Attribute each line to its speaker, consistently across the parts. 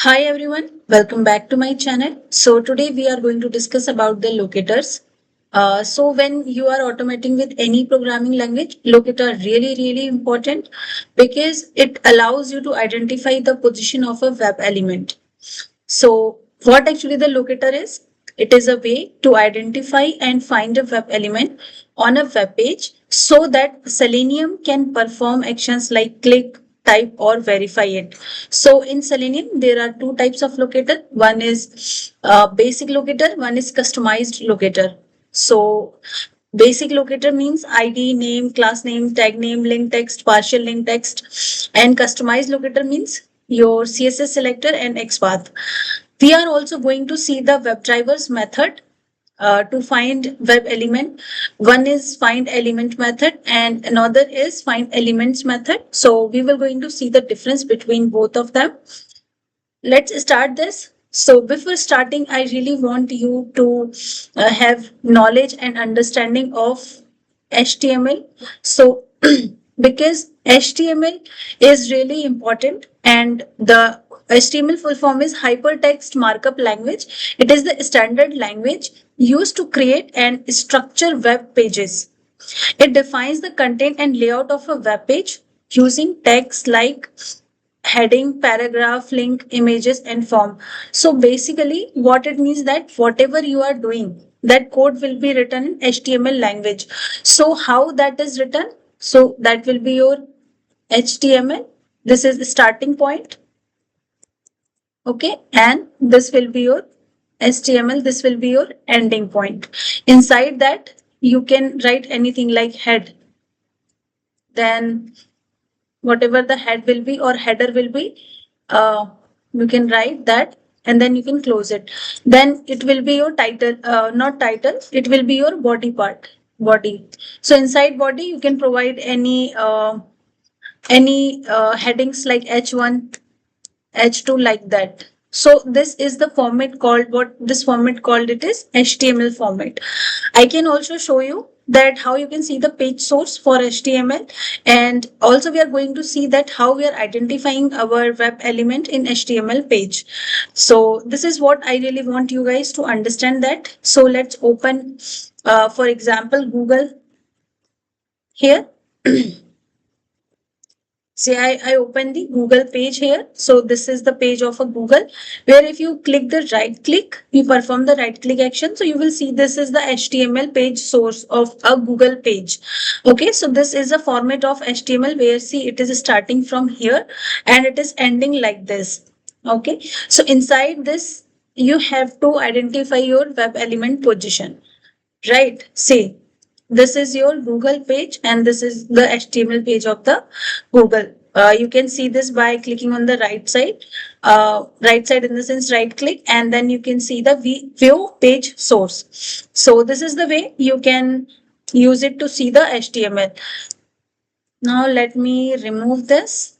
Speaker 1: Hi everyone, welcome back to my channel. So today we are going to discuss about the locators. So when you are automating with any programming language, locator are really important because it allows you to identify the position of a web element. So what actually the locator is? It is a way to identify and find a web element on a web page so that Selenium can perform actions like click, type or verify it. So in Selenium, there are two types of locator. One is basic locator, one is customized locator. So basic locator means ID, name, class name, tag name, link text, partial link text, and customized locator means your CSS selector and XPath. We are also going to see the WebDrivers method to find web element. One is find element method and another is find elements method. So we will going to see the difference between both of them. Let's start this. So before starting, I really want you to have knowledge and understanding of HTML. So because HTML is really important and the HTML full form is hypertext markup language. It is the standard language used to create and structure web pages. It defines the content and layout of a web page using tags like heading, paragraph, link, images, and form. So basically, what it means that whatever you are doing, that code will be written in HTML language. So how that is written? So that will be your HTML. This is the starting point. Okay. And this will be your HTML. This will be your ending point. Inside that, you can write anything like head. Then whatever the head will be or header will be, uh, you can write that and then you can close it. Then it will be your title, not title, it will be your body part, body. So inside body, you can provide any headings like H1, H2 like that. So this is the format called, what this format called, it is HTML format. I can also show you that how you can see the page source for HTML, and also we are going to see that how we are identifying our web element in HTML page. So this is what I really want you guys to understand that. So let's open for example Google here. Say I open the Google page here. So this is the page of a Google where if you click the right click, you perform the right click action. So you will see this is the HTML page source of a Google page. Okay, so this is a format of HTML where see it is starting from here and it is ending like this. Okay, so inside this, you have to identify your web element position, right? See, this is your Google page and this is the HTML page of the Google. You can see this by clicking on the right side in the sense right click, and then you can see the view page source. So this is the way you can use it to see the HTML. Now let me remove this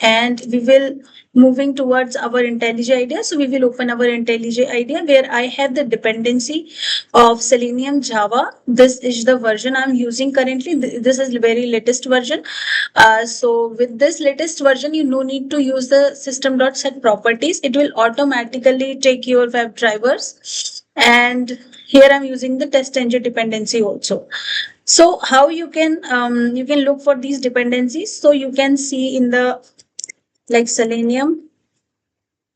Speaker 1: and we will moving towards our IntelliJ IDEA. So we will open our IntelliJ IDEA where I have the dependency of Selenium Java. This is the version I'm using currently. This is very latest version. So with this latest version, you no need to use the system.set properties. It will automatically take your web drivers. And here I'm using the test engine dependency also. So how you can look for these dependencies. So you can see in the like Selenium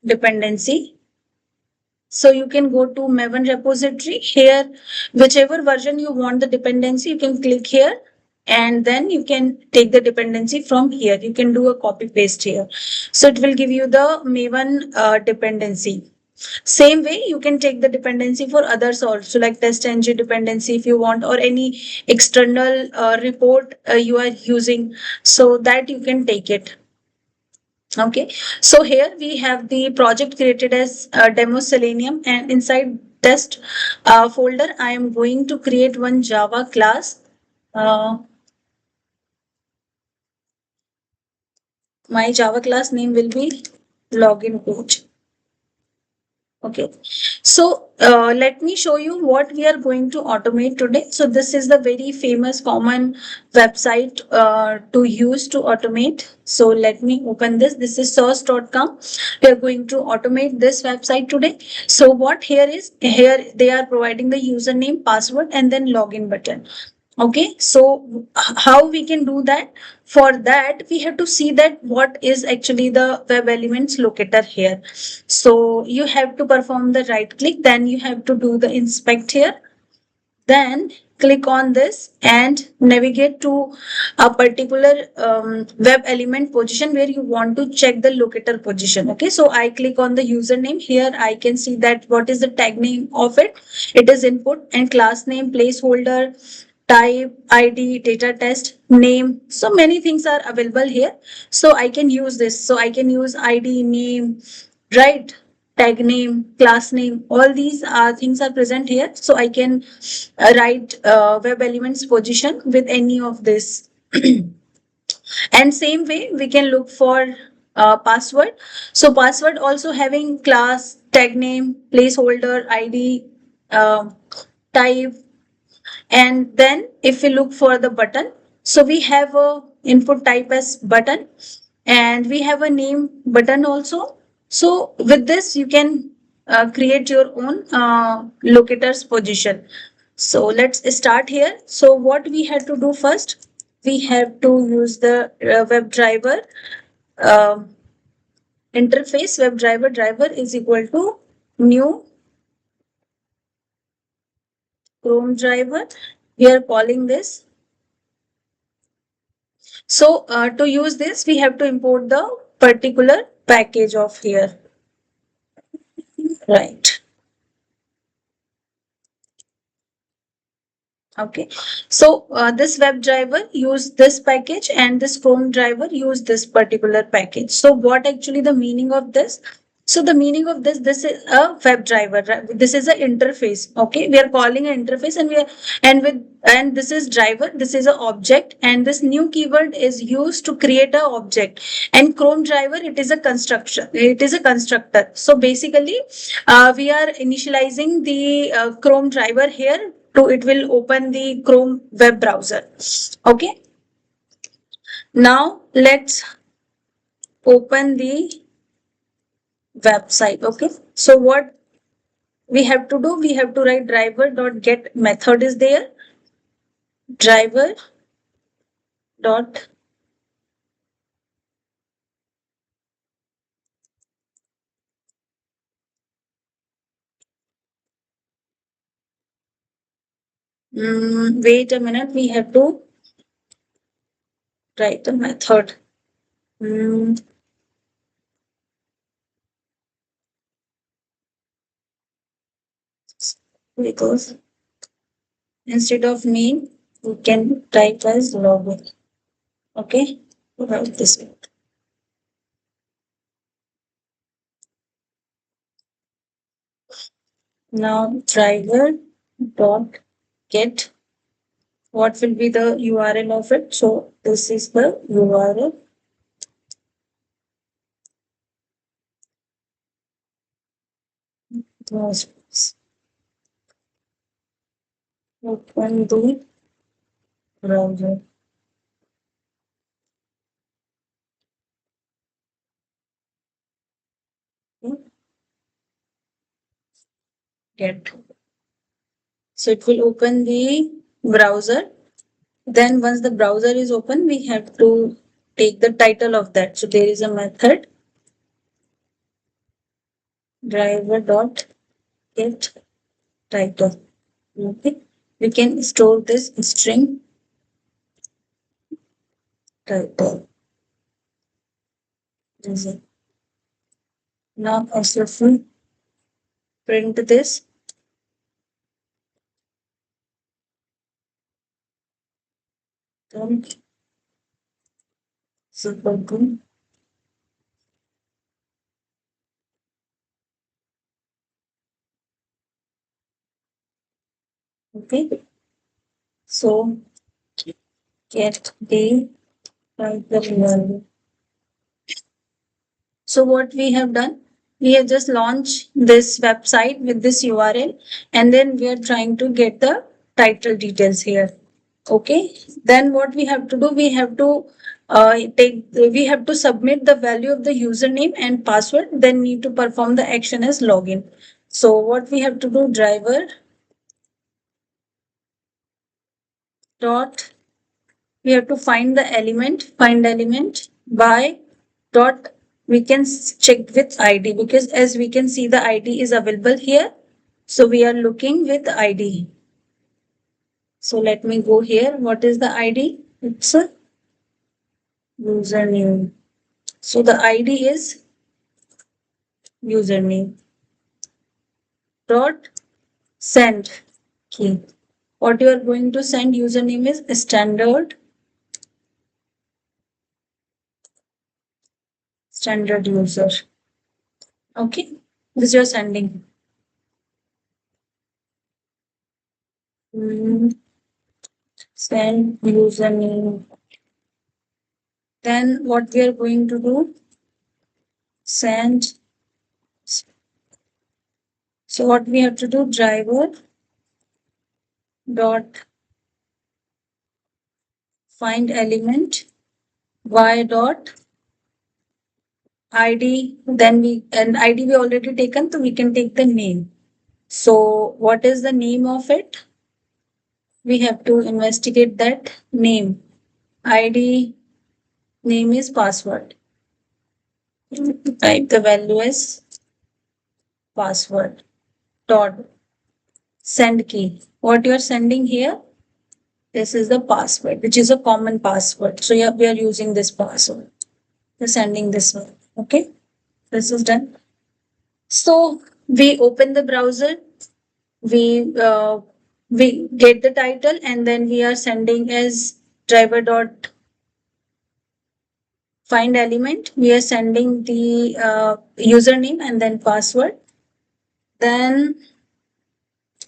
Speaker 1: dependency. So you can go to Maven repository here, whichever version you want the dependency, you can click here and then you can take the dependency from here. You can do a copy paste here. So it will give you the Maven dependency. Same way, you can take the dependency for others also, like test engine dependency if you want, or any external report you are using, so that you can take it. Okay, so here we have the project created as demo Selenium, and inside test folder, I am going to create one Java class. My Java class name will be login page. Okay, So let me show you what we are going to automate today. So this is the very famous common website to use to automate. So let me open this. This is source.com. We are going to automate this website today. So what here is, here they are providing the username, password, and then login button. Okay, so how we can do that? For that, we have to see that what is actually the web elements locator here. So you have to perform the right click, then you have to do the inspect here, then click on this and navigate to a particular web element position where you want to check the locator position. Okay, so I click on the username. Here I can see that what is the tag name of it. It is input, and class name, placeholder, type, id, data test, name. So many things are available here. So I can use this. So I can use id, name, right, tag name, class name. All these things are present here. So I can write web elements position with any of this. And same way we can look for password. So password also having class, tag name, placeholder, id, uh, type. And then if we look for the button, so we have a input type as button, and we have a name button also. So with this you can create your own locators position. So let's start here. So what we have to do first, we have to use the web driver uh, interface. Web driver is equal to new Chrome driver. We are calling this. So to use this, we have to import the particular package of here, right? Okay. So this web driver use this package, and this Chrome driver use this particular package. So what actually the meaning of this? So the meaning of this is a web driver. Right? This is an interface. Okay, we are calling an interface, and we are and this is driver. This is an object, and this new keyword is used to create a object. And Chrome driver, it is a construction. It is a constructor. So basically, we are initializing the Chrome driver here. To it will open the Chrome web browser. Okay. Now let's open the website. Okay. So what we have to do, we have to write driver.get method is there. Driver dot wait a minute, we have to write the method. Because instead of name, we can type as login. Okay, write this way. Now driver dot get, what will be the URL of it? So this is the URL. Open the browser. Get. So it will open the browser. Then once the browser is open, we have to take the title of that. So there is a method driver dot get title. Okay. We can store this string title. Now as if we print this, then super good. Okay. So get the title value. So what we have done, We have just launched this website with this URL, and then we are trying to get the title details here. Okay, then what we have to do, we have to we have to submit the value of the username and password, then need to perform the action as login. So what we have to do, driver dot, we have to find the element, find element by dot, we can check with ID, because as we can see the ID is available here, so we are looking with ID. So let me go here. What is the ID? It's a username. So the ID is username dot send key. What you are going to send username is standard user. Okay, this you are sending. Send username. Then what we are going to do? Send. So what we have to do? Driver dot find element y dot ID. Then we, and ID we already taken, so we can take the name. So what is the name of it? We have to investigate that name. ID name is password. Type the value as password dot send key. What you are sending here? This is the password, which is a common password. So yeah, we are using this password. We're sending this one. Okay, this is done. So we open the browser, we get the title, and then we are sending as driver dot find element. We are sending the username and then password. Then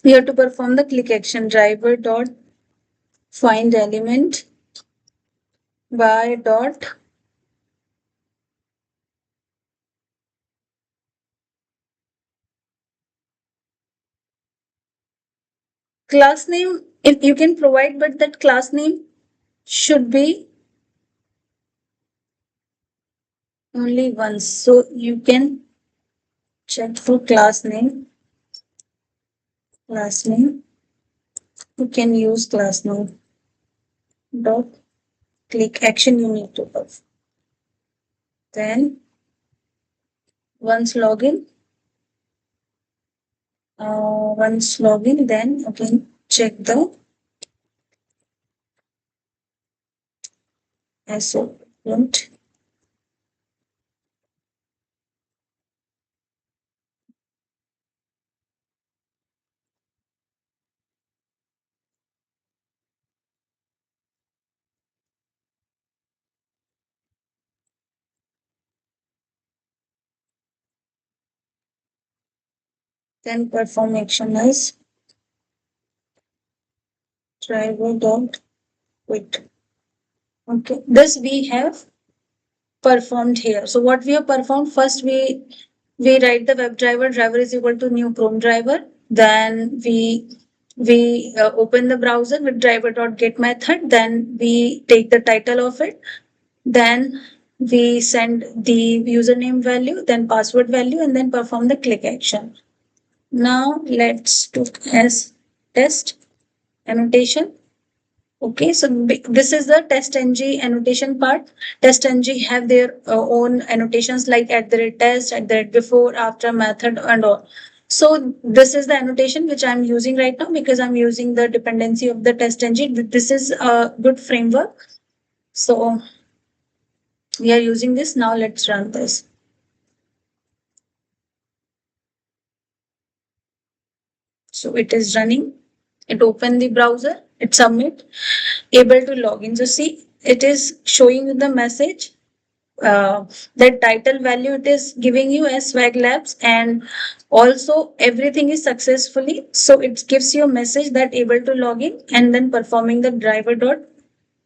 Speaker 1: we have to perform the click action, driver dot find element by dot class name. If you can provide, but that class name should be only once. So you can check for class name. Class name. You can use class name dot click action you need to perform. Then once login, then again check the SO print. Then perform action as driver dot quit. Okay, this we have performed here. So what we have performed, first we write the web driver, driver is equal to new Chrome driver. Then we open the browser with driver dot get method. Then we take the title of it. Then we send the username value, then password value, and then perform the click action. Now let's do as test annotation. Okay, so this is the test ng annotation part. Test ng have their own annotations like at the rate test, at the rate before, after, method, and all. So this is the annotation which I'm using right now because I'm using the dependency of the test ng. This is a good framework. So we are using this. Now let's run this. So it is running. It opened the browser. It submit. Able to log in. So see, it is showing the message. That title value it is giving you as Swag Labs, and also everything is successfully. So it gives you a message that able to log in, and then performing the driver dot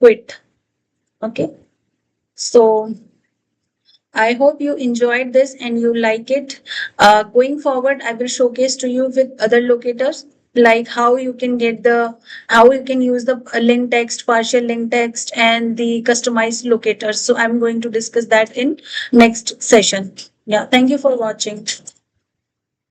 Speaker 1: quit. Okay. So I hope you enjoyed this and you like it. Going forward, I will showcase to you with other locators, like how you can use the link text, partial link text, and the customized locators. So I'm going to discuss that in next session. Yeah, thank you for watching.